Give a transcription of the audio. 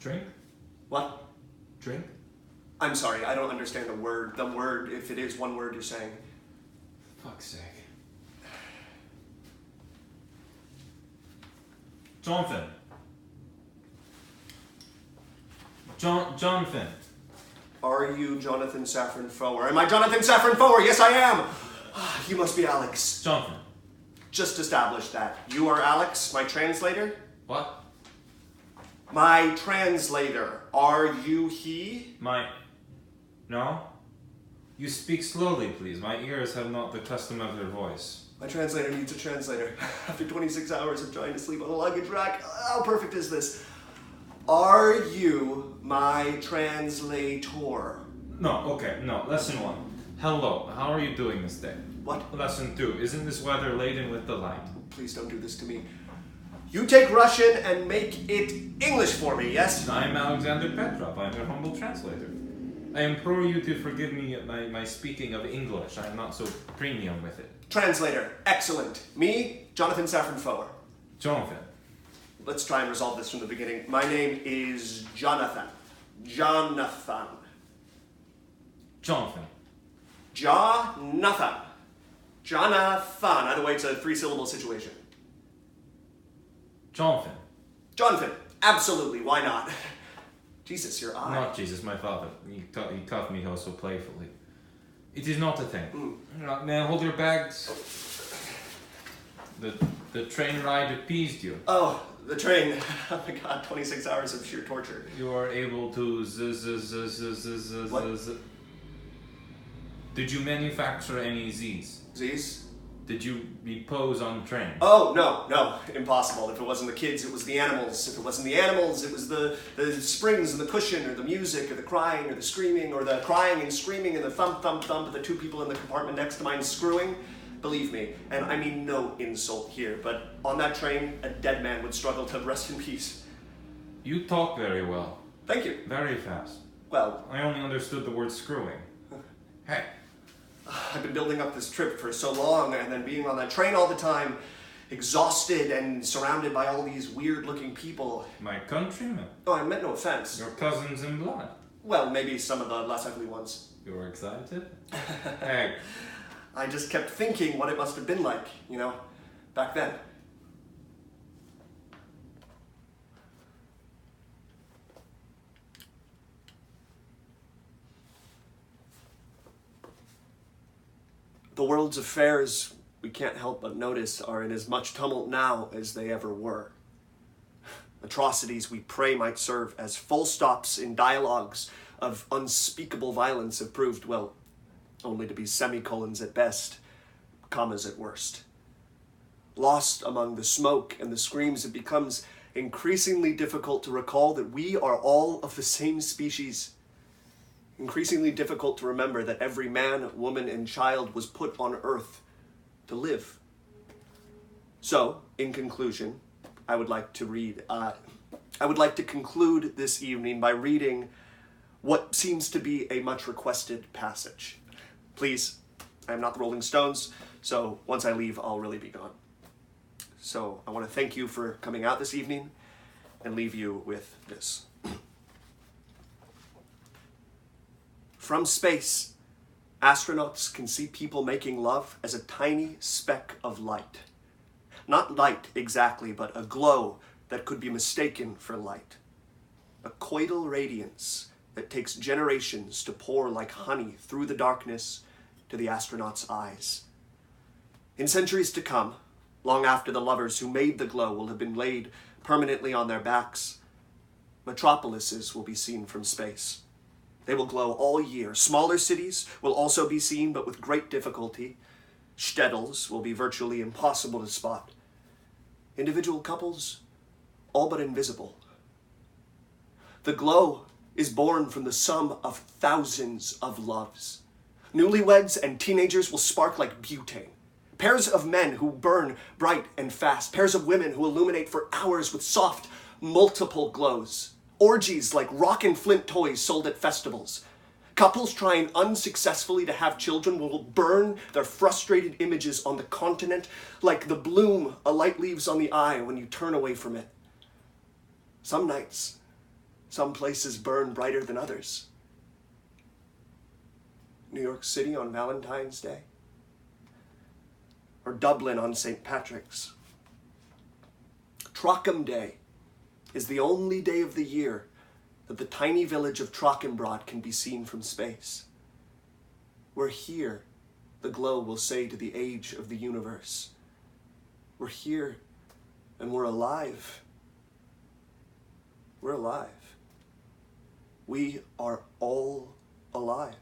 Drink? What? Drink? I'm sorry, I don't understand the word. The word, if it is one word you're saying. Fuck's sake. Jonathan. Jonathan. Are you Jonathan Safran Foer? Am I Jonathan Safran Foer? Yes, I am! You must be Alex. Jonathan. Just established that. You are Alex, my translator? What? My translator. Are you he? No? You speak slowly, please. My ears have not the custom of your voice. My translator needs a translator. After 26 hours of trying to sleep on a luggage rack, how perfect is this? Are you my translator? No, okay, no. Lesson 1. Hello, how are you doing this day? What? Lesson 2. Isn't this weather laden with delight? Please don't do this to me. You take Russian and make it English for me, yes? I'm Alexander Petrov. I'm your humble translator. I implore you to forgive me my speaking of English. I am not so premium with it. Translator. Excellent. Me, Jonathan Safran Foer. Jonathan. Let's try and resolve this from the beginning. My name is Jonathan. Jonathan. Jonathan. Jonathan. Jonathan. Either way, it's a 3-syllable situation. Jonathan. Jonathan. Absolutely. Why not? Jesus, your eye. Not Jesus, my father. He taught me how so playfully. It is not a thing. Now hold your bags. The train ride appeased you. Oh, the train. Oh my god, 26 hours of sheer torture. You are able to What? Did you manufacture any Z's? Z's? Did you repose on train? Oh, no, impossible. If it wasn't the kids, it was the animals. If it wasn't the animals, it was the springs and the cushion, or the music, or the crying, or the screaming, or the crying and screaming, and the thump, thump, thump of the 2 people in the compartment next to mine screwing. Believe me, and I mean no insult here, but on that train, a dead man would struggle to rest in peace. You talk very well. Thank you. Very fast. Well, I only understood the word screwing. Hey. I've been building up this trip for so long, and then being on that train all the time, exhausted and surrounded by all these weird-looking people. My countrymen. Oh, I meant no offense. Your cousins in blood. Well, maybe some of the less ugly ones. You're excited? Hey. I just kept thinking what it must have been like, back then. The world's affairs, we can't help but notice, are in as much tumult now as they ever were. Atrocities we pray might serve as full stops in dialogues of unspeakable violence have proved, well, only to be semicolons at best, commas at worst. Lost among the smoke and the screams, it becomes increasingly difficult to recall that we are all of the same species. Increasingly difficult to remember that every man, woman, and child was put on earth to live. So, in conclusion, I would like to conclude this evening by reading what seems to be a much requested passage. Please, I am not the Rolling Stones, so once I leave, I'll really be gone. So, I want to thank you for coming out this evening and leave you with this. From space, astronauts can see people making love as a tiny speck of light. Not light exactly, but a glow that could be mistaken for light. A coital radiance that takes generations to pour like honey through the darkness to the astronauts' eyes. In centuries to come, long after the lovers who made the glow will have been laid permanently on their backs, metropolises will be seen from space. They will glow all year. Smaller cities will also be seen, but with great difficulty. Shtetls will be virtually impossible to spot. Individual couples, all but invisible. The glow is born from the sum of thousands of loves. Newlyweds and teenagers will spark like butane. Pairs of men who burn bright and fast. Pairs of women who illuminate for hours with soft, multiple glows. Orgies like rock and flint toys sold at festivals. Couples trying unsuccessfully to have children will burn their frustrated images on the continent like the bloom a light leaves on the eye when you turn away from it. Some nights, Some places burn brighter than others. New York City on Valentine's Day, or Dublin on St. Patrick's. Trockham Day is the only day of the year that the tiny village of Trockenbrod can be seen from space. We're here, the glow will say to the age of the universe. We're here, and we're alive. We're alive. We are all alive.